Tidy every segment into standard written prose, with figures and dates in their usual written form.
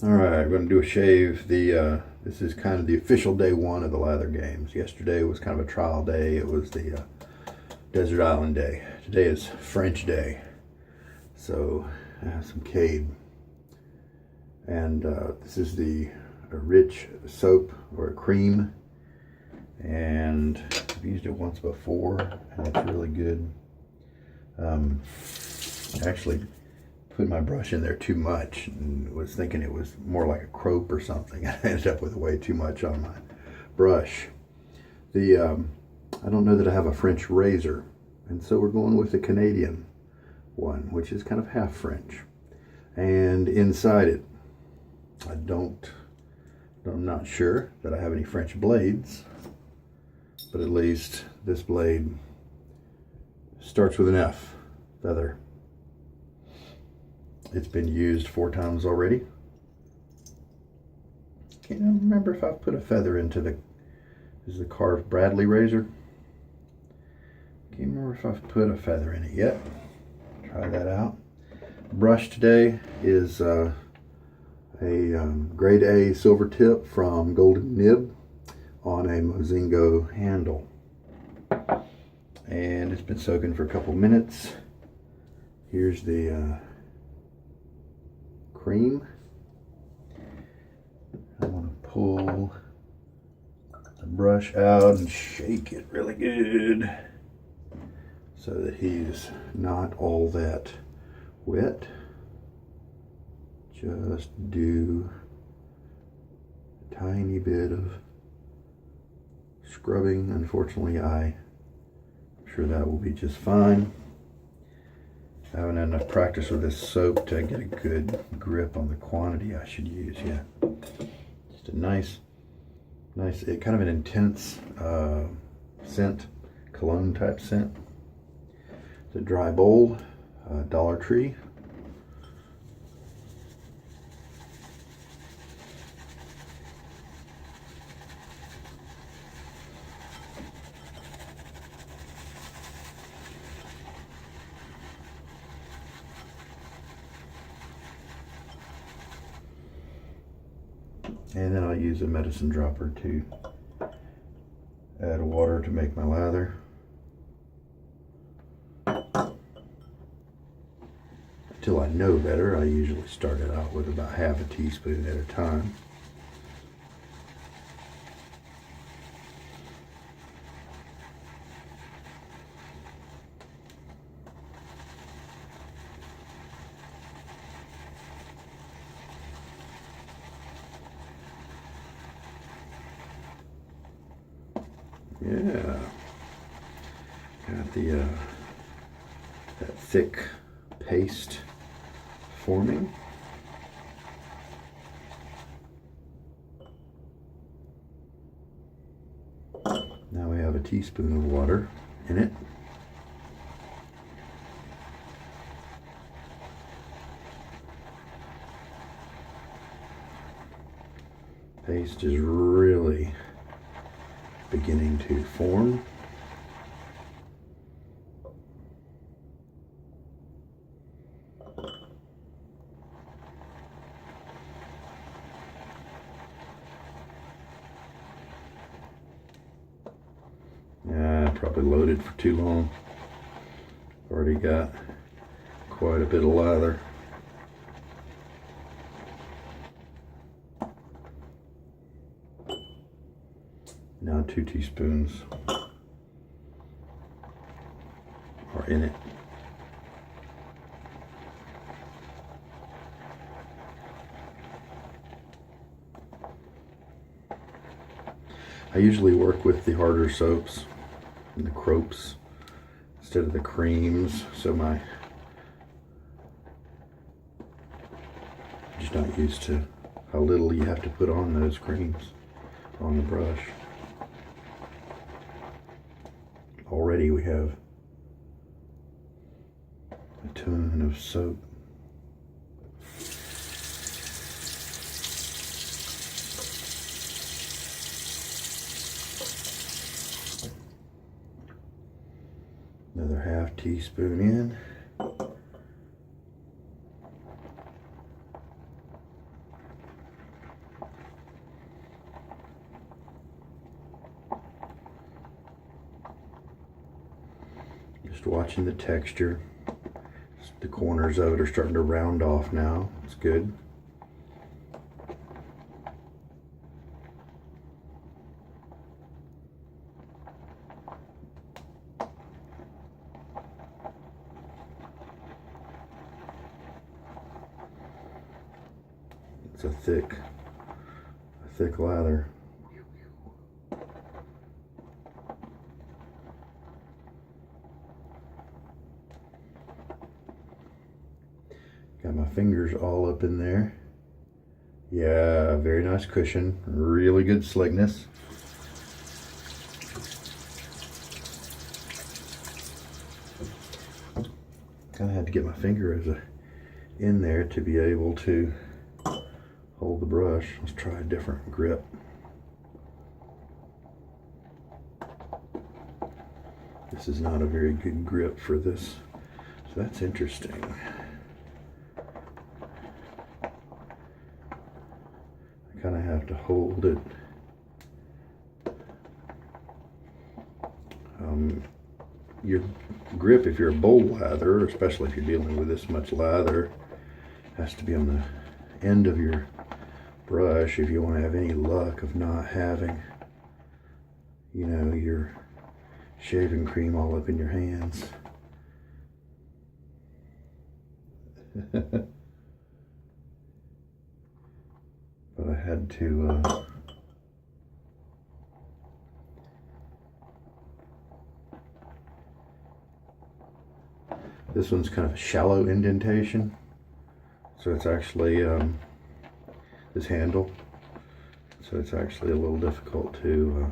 Alright, I'm going to do a shave. This is kind of the official day one of the Lather games. Yesterday was kind of a trial day. It was the Desert Island day. Today is French day. So I have some Cade. And this is a rich soap or a cream. And I've used it once before and it's really good. Actually put my brush in there too much and was thinking it was more like a crope or something. I ended up with way too much on my brush. I don't know that I have a French razor, and so we're going with the Canadian one, which is kind of half French. And inside it, I'm not sure that I have any French blades, but at least this blade starts with an F, feather. It's been used 4 times already. Can't remember if I've put a feather into this is the Karve Bradley razor. Can't remember if I've put a feather in it yet. Try that out. Brush today is a grade A Silvertip from Golden Nib on a Mozingo handle. And it's been soaking for a couple minutes. Here's the cream. I want to pull the brush out and shake it really good so that he's not all that wet. Just do a tiny bit of scrubbing. Unfortunately, I'm sure that will be just fine. I haven't had enough practice with this soap to get a good grip on the quantity I should use yet. Just a nice, kind of an intense scent, cologne type scent. It's a dry bowl, Dollar Tree. And then I'll use a medicine dropper to add water to make my lather. Until I know better, I usually start it out with about half a teaspoon at a time. Yeah, got that thick paste forming. Now we have a teaspoon of water in it. Paste is really beginning to form. Yeah, probably loaded for too long. Already got quite a bit of lather. Now 2 teaspoons are in it. I usually work with the harder soaps and the cropes instead of the creams, so I'm just not used to how little you have to put on those creams on the brush. Already we have a ton of soap. Another half teaspoon in. Just watching the texture. The corners of it are starting to round off now. It's good. It's a thick lather. Got my fingers all up in there. Yeah, very nice cushion. Really good slickness. Kind of had to get my finger in there to be able to hold the brush. Let's try a different grip. This is not a very good grip for this, so that's interesting. I kind of have to hold it. Your grip, if you're a bowl lather, especially if you're dealing with this much lather, has to be on the end of your brush if you want to have any luck of not having, you know, your shaving cream all up in your hands. But I had to this one's kind of a shallow indentation, so it's actually this handle, so it's actually a little difficult to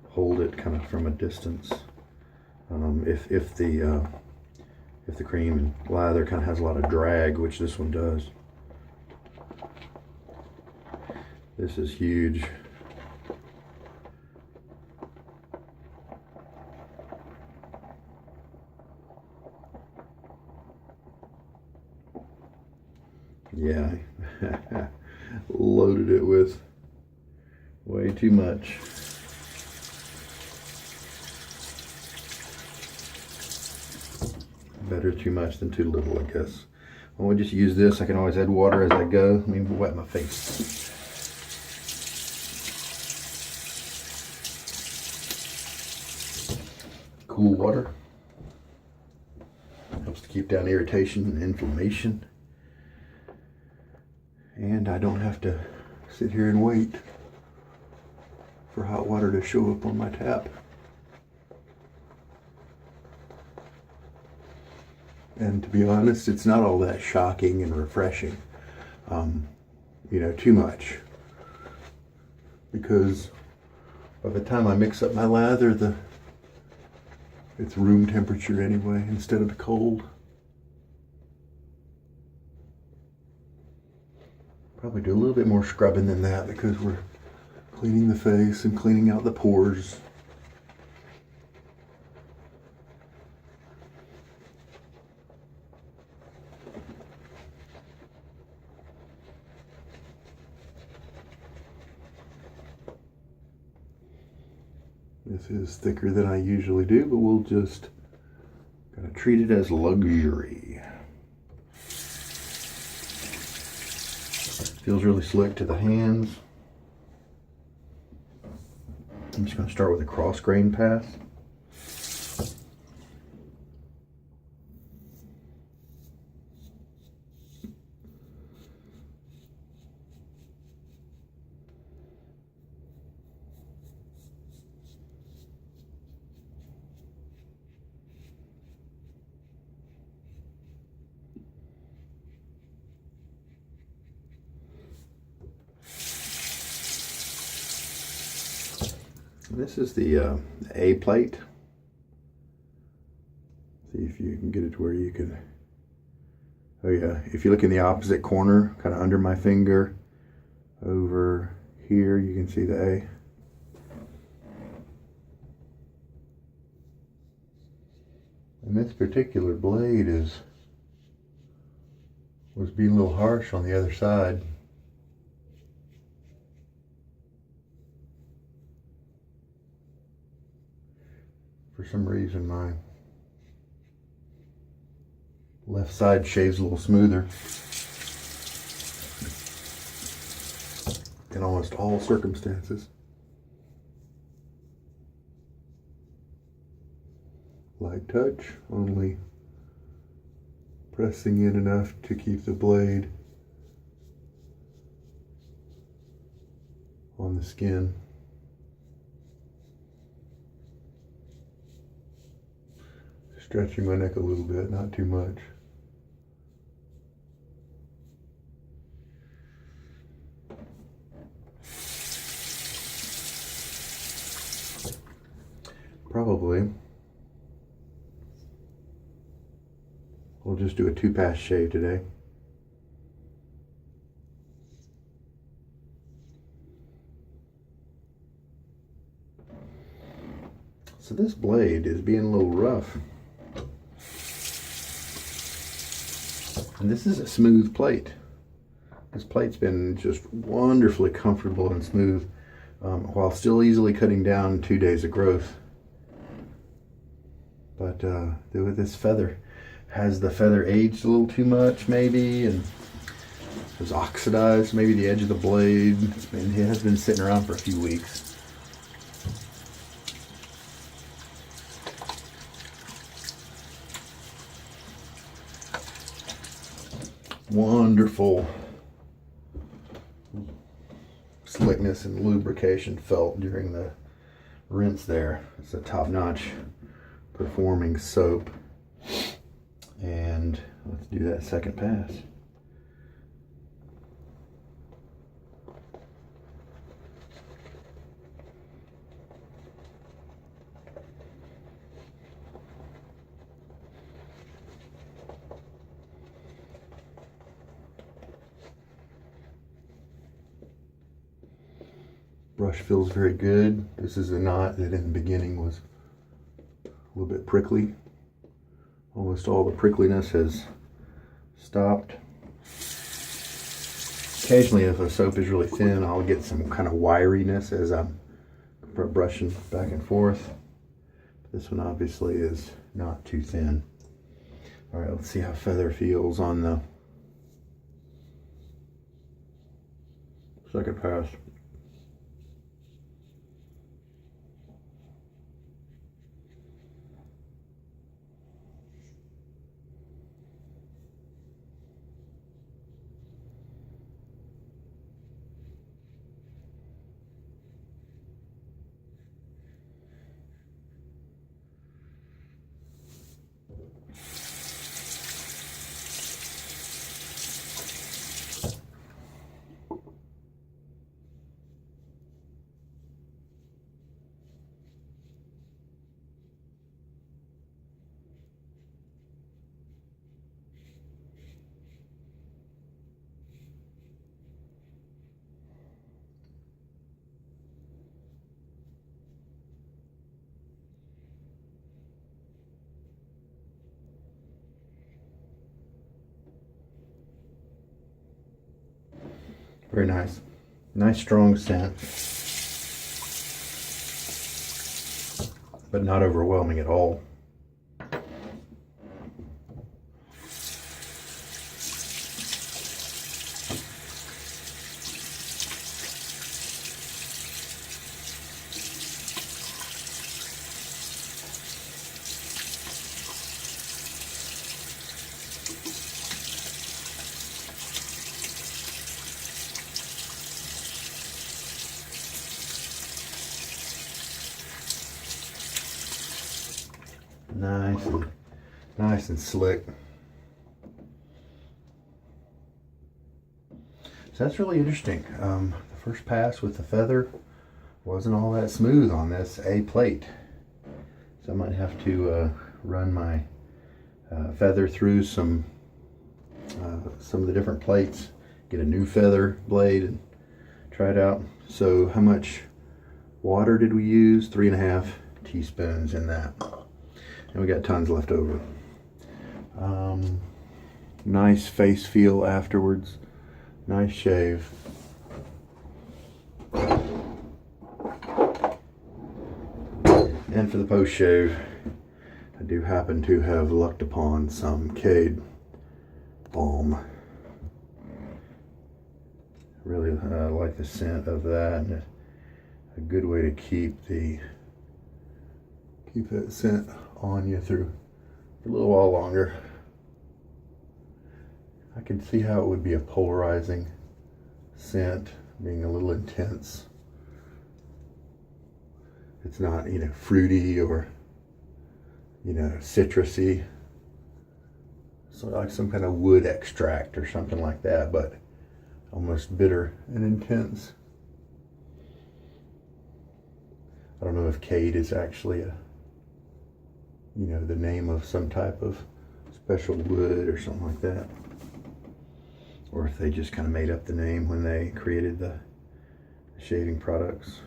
hold it kind of from a distance. If the cream and lather kind of has a lot of drag, which this one does. This is huge. Yeah, loaded it with way too much. Better too much than too little, I guess. When we just use this, I can always add water as I go. Let me wet my face. Cool water. Helps to keep down irritation and inflammation. And I don't have to sit here and wait for hot water to show up on my tap. And to be honest, it's not all that shocking and refreshing, you know, too much. Because by the time I mix up my lather, it's room temperature anyway, instead of cold. Probably do a little bit more scrubbing than that because we're cleaning the face and cleaning out the pores. This is thicker than I usually do, but we'll just kind of treat it as luxury. Feels really slick to the hands. I'm just going to start with a cross grain pass. This is the A plate. See if you can get it to where you can. Oh yeah, if you look in the opposite corner, kind of under my finger, over here, you can see the A. And this particular blade was being a little harsh on the other side. For some reason, my Left side shaves a little smoother in almost all circumstances. Light touch, only pressing in enough to keep the blade on the skin. Stretching my neck a little bit, not too much. Probably we'll just do a 2-pass shave today. So this blade is being a little rough. And this is a smooth plate. This plate's been just wonderfully comfortable and smooth, while still easily cutting down 2 days of growth. But with this feather, has the feather aged a little too much maybe, and was oxidized, maybe the edge of the blade. It has been sitting around for a few weeks. Wonderful slickness and lubrication felt during the rinse there. It's a top-notch performing soap. And let's do that second pass. Brush feels very good. This is a knot that in the beginning was a little bit prickly. Almost all the prickliness has stopped. Occasionally, if a soap is really thin, I'll get some kind of wiriness as I'm brushing back and forth. This one obviously is not too thin. All right, let's see how feather feels on the second pass. Very nice. Nice strong scent, but not overwhelming at all. Nice and slick. So that's really interesting. The first pass with the feather wasn't all that smooth on this A plate. So I might have to run my feather through some of the different plates, get a new feather blade and try it out. So how much water did we use? 3.5 teaspoons in that. And we got tons left over. Nice face feel afterwards. Nice shave. And for the post shave, I do happen to have lucked upon some Cade Balm. Really like the scent of that, and a good way to keep that scent on you through a little while longer. I can see how it would be a polarizing scent, being a little intense. It's not, you know, fruity or, you know, citrusy. So like some kind of wood extract or something like that, but almost bitter and intense. I don't know if Cade is actually a, you know, the name of some type of special wood or something like that, or if they just kind of made up the name when they created the shaving products.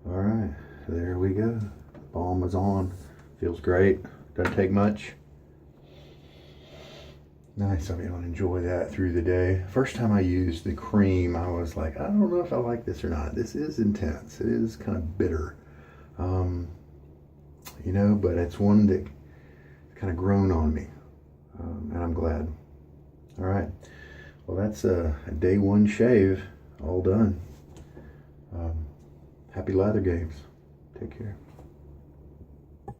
All right, there we go. Balm is on. Feels great. Doesn't take much. Nice, I'll be able to enjoy that through the day. First time I used the cream, I was like, I don't know if I like this or not. This is intense. It is kind of bitter. You know, but it's one that kind of grown on me. And I'm glad. All right. Well, that's a day one shave all done. Happy lather games. Take care.